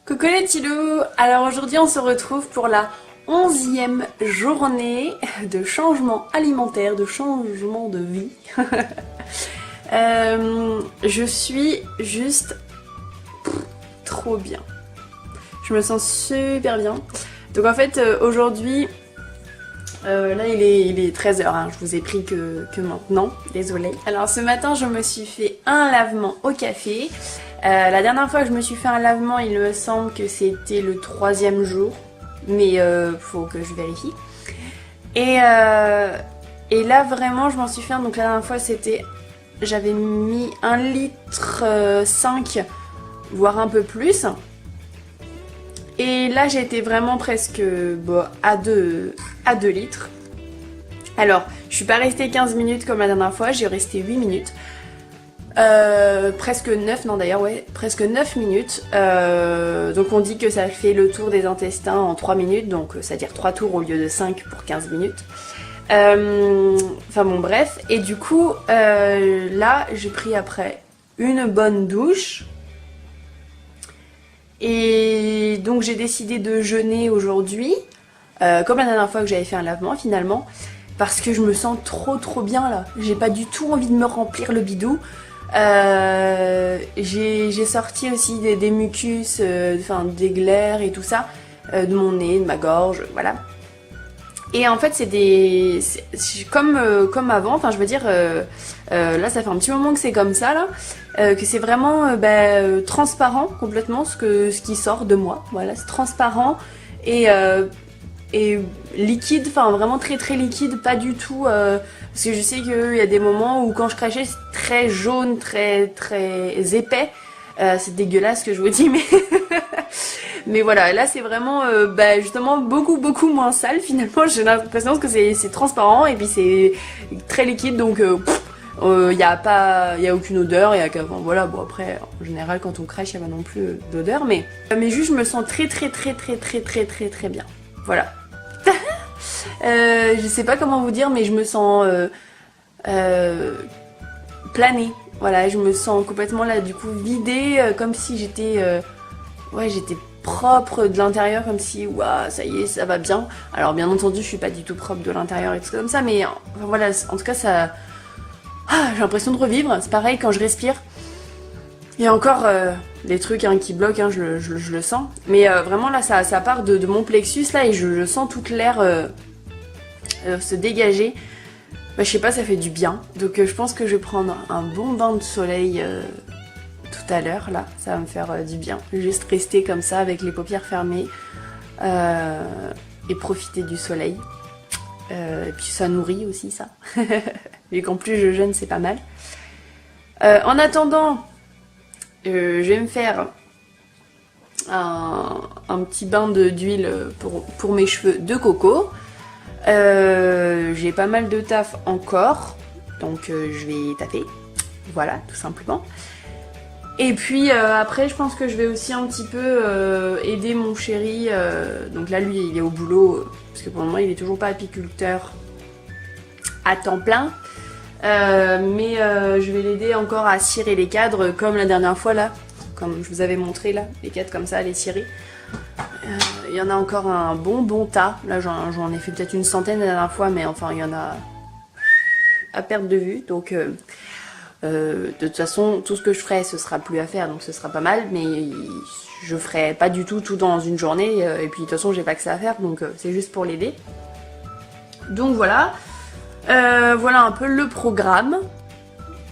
Coucou les petits loups. Alors aujourd'hui on se retrouve pour la 11e journée de changement alimentaire, de changement de vie. Je suis juste trop bien. Je me sens super bien. Donc en fait aujourd'hui, là il est 13h, hein, je vous ai pris que maintenant, désolée. Alors ce matin je me suis fait un lavement au café. La dernière fois que je me suis fait un lavement, il me semble que c'était le 3e jour, mais faut que je vérifie. Et là vraiment je m'en suis fait un, donc la dernière fois c'était, j'avais mis 1,5 litre, voire un peu plus. Et là j'étais vraiment presque à 2 litres. Alors je suis pas restée 15 minutes comme la dernière fois, j'ai resté 8 minutes. Presque 9, non d'ailleurs, ouais, presque 9 minutes. Donc on dit que ça fait le tour des intestins en 3 minutes, donc c'est-à-dire 3 tours au lieu de 5 pour 15 minutes. Enfin bon, bref. Et du coup, là, j'ai pris après une bonne douche. Et donc j'ai décidé de jeûner aujourd'hui, comme la dernière fois que j'avais fait un lavement finalement, parce que je me sens trop bien là. J'ai pas du tout envie de me remplir le bidou. J'ai sorti aussi des mucus, des glaires et tout ça, de mon nez, de ma gorge, voilà. Et en fait c'est comme avant, enfin je veux dire, là ça fait un petit moment que c'est comme ça là, que c'est vraiment transparent complètement ce qui sort de moi, voilà, c'est transparent et liquide, enfin vraiment très liquide, pas du tout, parce que je sais qu'il y a des moments où quand je crachais c'est très jaune, très épais, c'est dégueulasse ce que je vous dis, mais voilà, là c'est vraiment justement beaucoup moins sale finalement. J'ai l'impression que c'est transparent et puis c'est très liquide, donc y a aucune odeur, voilà. Bon après en général quand on crache il n'y a pas non plus d'odeur, mais juste je me sens très bien, voilà. Je sais pas comment vous dire, mais je me sens planée. Voilà, je me sens complètement là du coup vidée, comme si j'étais propre de l'intérieur, comme si waouh, ça y est, ça va bien. Alors bien entendu je suis pas du tout propre de l'intérieur et tout comme ça, mais enfin, voilà, en tout cas ça, j'ai l'impression de revivre. C'est pareil quand je respire, il y a encore des trucs qui bloquent, je le sens, mais vraiment là ça part de mon plexus là, et je sens toute l'air se dégager. Je sais pas, ça fait du bien, donc je pense que je vais prendre un bon bain de soleil tout à l'heure, là, ça va me faire du bien. Juste rester comme ça avec les paupières fermées et profiter du soleil. Et puis ça nourrit aussi, ça. Vu qu'en plus je jeûne, c'est pas mal. En attendant, je vais me faire un petit bain d'huile pour mes cheveux de coco. J'ai pas mal de taf encore, donc je vais taper. Voilà, tout simplement. Et puis après je pense que je vais aussi un petit peu aider mon chéri, donc là lui il est au boulot, parce que pour le moment il est toujours pas apiculteur à temps plein, mais je vais l'aider encore à cirer les cadres comme la dernière fois là, comme je vous avais montré là, les cadres comme ça à les cirer. Il y en a encore un bon tas, là j'en ai fait peut-être une centaine la dernière fois, mais enfin il y en a à perte de vue, donc de toute façon tout ce que je ferai ce sera plus à faire, donc ce sera pas mal, mais je ferai pas du tout dans une journée, et puis de toute façon j'ai pas que ça à faire, donc c'est juste pour l'aider. Donc voilà, voilà un peu le programme.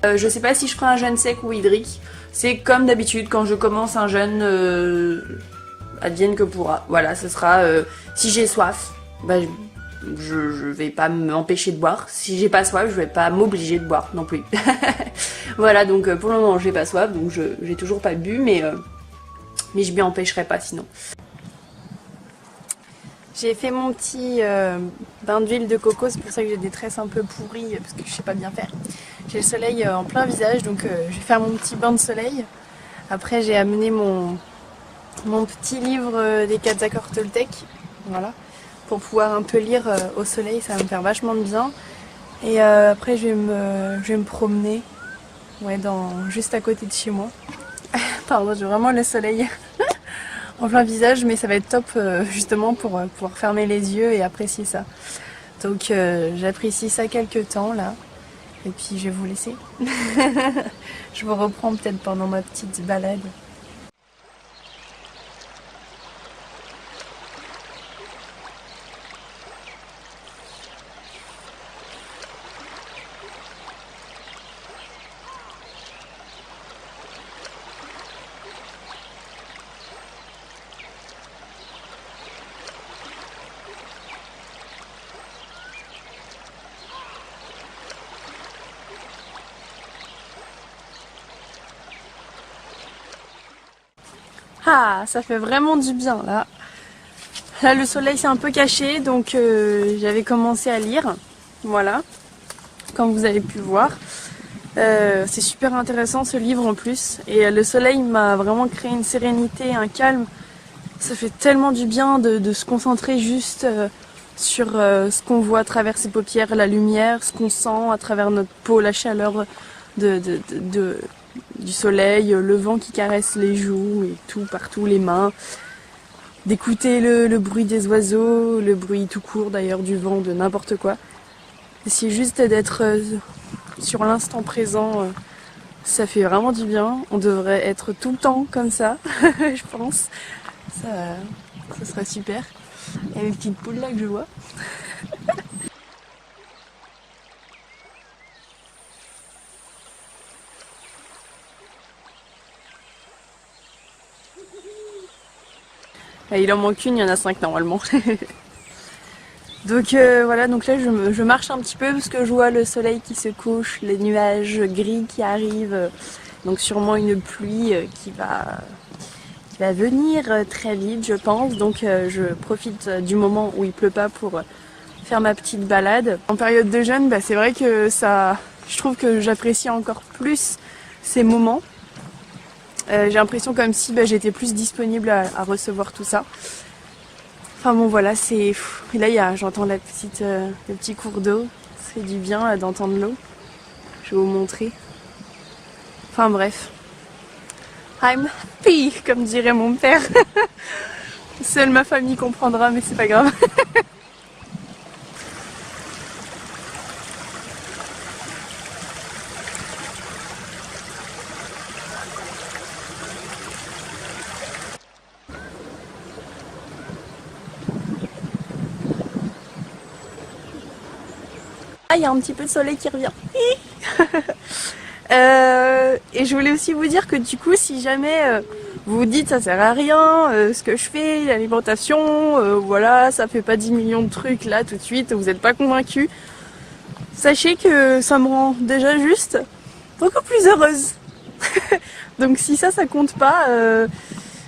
Je sais pas si je ferai un jeûne sec ou hydrique, c'est comme d'habitude quand je commence un jeûne, advienne que pourra, voilà, ce sera si j'ai soif, je vais pas m'empêcher de boire. Si j'ai pas soif, je vais pas m'obliger de boire non plus. Voilà, donc pour le moment j'ai pas soif, donc j'ai toujours pas bu, mais je m'y empêcherai pas sinon. J'ai fait mon petit bain d'huile de coco, c'est pour ça que j'ai des tresses un peu pourries, parce que je sais pas bien faire. J'ai le soleil en plein visage, donc je vais faire mon petit bain de soleil. Après j'ai amené mon petit livre des 4 accords Toltec, voilà, pour pouvoir un peu lire au soleil, ça va me faire vachement de bien. Et après je vais me promener, ouais, juste à côté de chez moi. Pardon, j'ai vraiment le soleil en plein visage, mais ça va être top justement pour pouvoir fermer les yeux et apprécier ça. Donc j'apprécie ça quelques temps là, et puis je vais vous laisser. Je vous reprends peut-être pendant ma petite balade. Ah, ça fait vraiment du bien là. Là, le soleil s'est un peu caché, donc j'avais commencé à lire. Voilà, comme vous avez pu voir. C'est super intéressant ce livre en plus. Et le soleil m'a vraiment créé une sérénité, un calme. Ça fait tellement du bien de se concentrer juste sur ce qu'on voit à travers ses paupières, la lumière, ce qu'on sent à travers notre peau, la chaleur du soleil, le vent qui caresse les joues et tout, partout, les mains. D'écouter le bruit des oiseaux, le bruit tout court d'ailleurs du vent, de n'importe quoi. Essayer juste d'être sur l'instant présent, ça fait vraiment du bien. On devrait être tout le temps comme ça, je pense. Ça serait super. Il y a mes petites poules là que je vois. Il en manque une, il y en a 5 normalement. Donc voilà, donc là je marche un petit peu parce que je vois le soleil qui se couche, les nuages gris qui arrivent, donc sûrement une pluie qui va venir très vite je pense, donc je profite du moment où il pleut pas pour faire ma petite balade. En période de jeûne, bah, c'est vrai que je trouve que j'apprécie encore plus ces moments. J'ai l'impression comme si j'étais plus disponible à recevoir tout ça. Enfin bon voilà, et là j'entends le petit cours d'eau. Ça fait du bien d'entendre l'eau. Je vais vous montrer. Enfin bref. I'm happy, comme dirait mon père. Seule ma famille comprendra, mais c'est pas grave. Ah, il y a un petit peu de soleil qui revient. Et je voulais aussi vous dire que du coup, si jamais vous vous dites ça sert à rien, ce que je fais, l'alimentation, voilà, ça fait pas 10 millions de trucs là tout de suite, vous n'êtes pas convaincu, sachez que ça me rend déjà juste beaucoup plus heureuse. Donc si ça compte pas,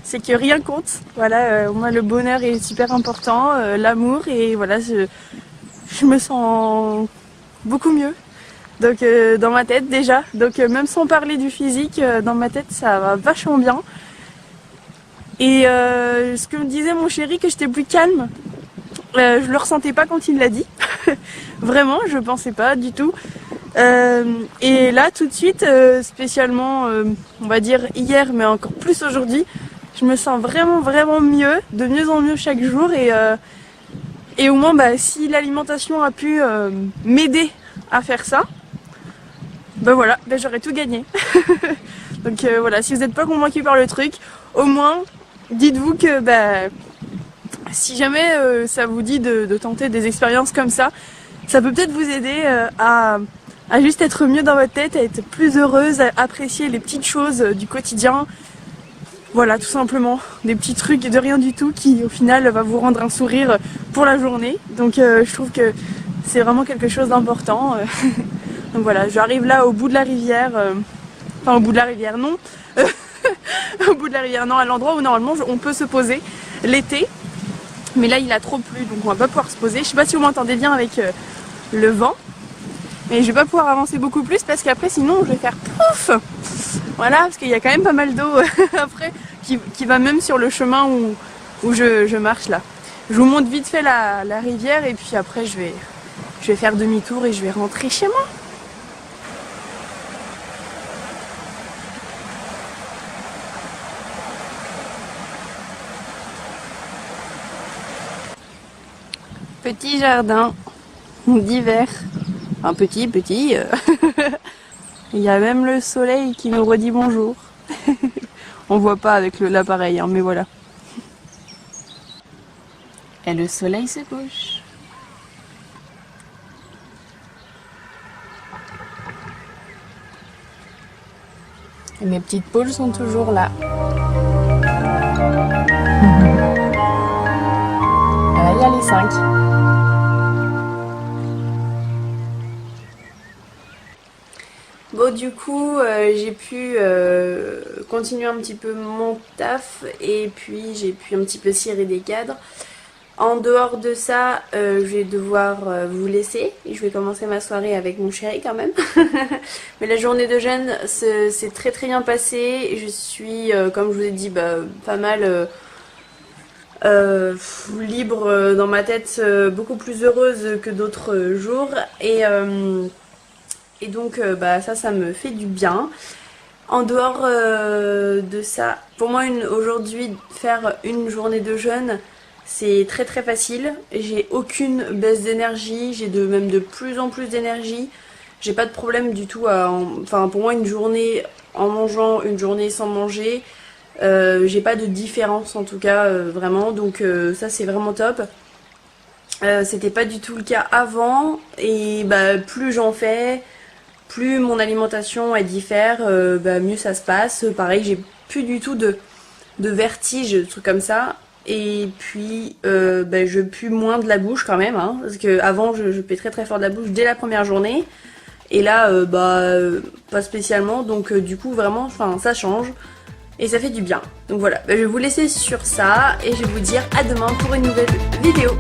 c'est que rien compte. Voilà, moi le bonheur est super important, l'amour, et voilà, je me sens beaucoup mieux. Donc dans ma tête déjà, donc même sans parler du physique, dans ma tête ça va vachement bien. Et ce que me disait mon chéri, que j'étais plus calme, je le ressentais pas quand il l'a dit. Vraiment, je pensais pas du tout. Et là tout de suite, spécialement on va dire hier, mais encore plus aujourd'hui, je me sens vraiment mieux, de mieux en mieux chaque jour. Et au moins si l'alimentation a pu m'aider à faire ça, voilà, j'aurais tout gagné. Donc voilà, si vous n'êtes pas convaincu par le truc, au moins dites-vous que si jamais ça vous dit de tenter des expériences comme ça peut peut-être vous aider à juste être mieux dans votre tête, à être plus heureuse, à apprécier les petites choses du quotidien. Voilà, tout simplement, des petits trucs de rien du tout qui au final va vous rendre un sourire pour la journée. Donc je trouve que c'est vraiment quelque chose d'important. Donc voilà, j'arrive là au bout de la rivière, enfin au bout de la rivière non, au bout de la rivière non, à l'endroit où normalement on peut se poser l'été. Mais là il a trop plu, donc on va pas pouvoir se poser. Je sais pas si vous m'entendez bien avec le vent. Mais je vais pas pouvoir avancer beaucoup plus parce qu'après sinon je vais faire pouf. Voilà, parce qu'il y a quand même pas mal d'eau après qui va même sur le chemin où je marche là. Je vous montre vite fait la rivière et puis après je vais faire demi-tour et je vais rentrer chez moi. Petit jardin d'hiver. Un petit. Il y a même le soleil qui nous redit bonjour. On voit pas avec l'appareil, hein, mais voilà. Et le soleil se couche. Et mes petites poules sont toujours là. Là, il y a les 5. Bon, du coup, j'ai pu continuer un petit peu mon taf et puis j'ai pu un petit peu cirer des cadres. En dehors de ça, je vais devoir vous laisser. Je vais commencer ma soirée avec mon chéri quand même. Mais la journée de jeûne s'est très bien passée. Je suis, comme je vous ai dit, pas mal libre dans ma tête, beaucoup plus heureuse que d'autres jours. Et donc ça me fait du bien. En dehors de ça, pour moi aujourd'hui faire une journée de jeûne, c'est très facile. J'ai aucune baisse d'énergie, j'ai même de plus en plus d'énergie. J'ai pas de problème du tout pour moi une journée en mangeant, une journée sans manger, j'ai pas de différence en tout cas vraiment, donc ça c'est vraiment top. C'était pas du tout le cas avant et plus j'en fais, plus mon alimentation elle diffère, mieux ça se passe. Pareil, j'ai plus du tout de vertige, de trucs comme ça. Et puis je pue moins de la bouche quand même, hein, parce que avant je puais très fort de la bouche dès la première journée. Et là pas spécialement, donc du coup vraiment ça change. Et ça fait du bien. Donc voilà, je vais vous laisser sur ça et je vais vous dire à demain pour une nouvelle vidéo.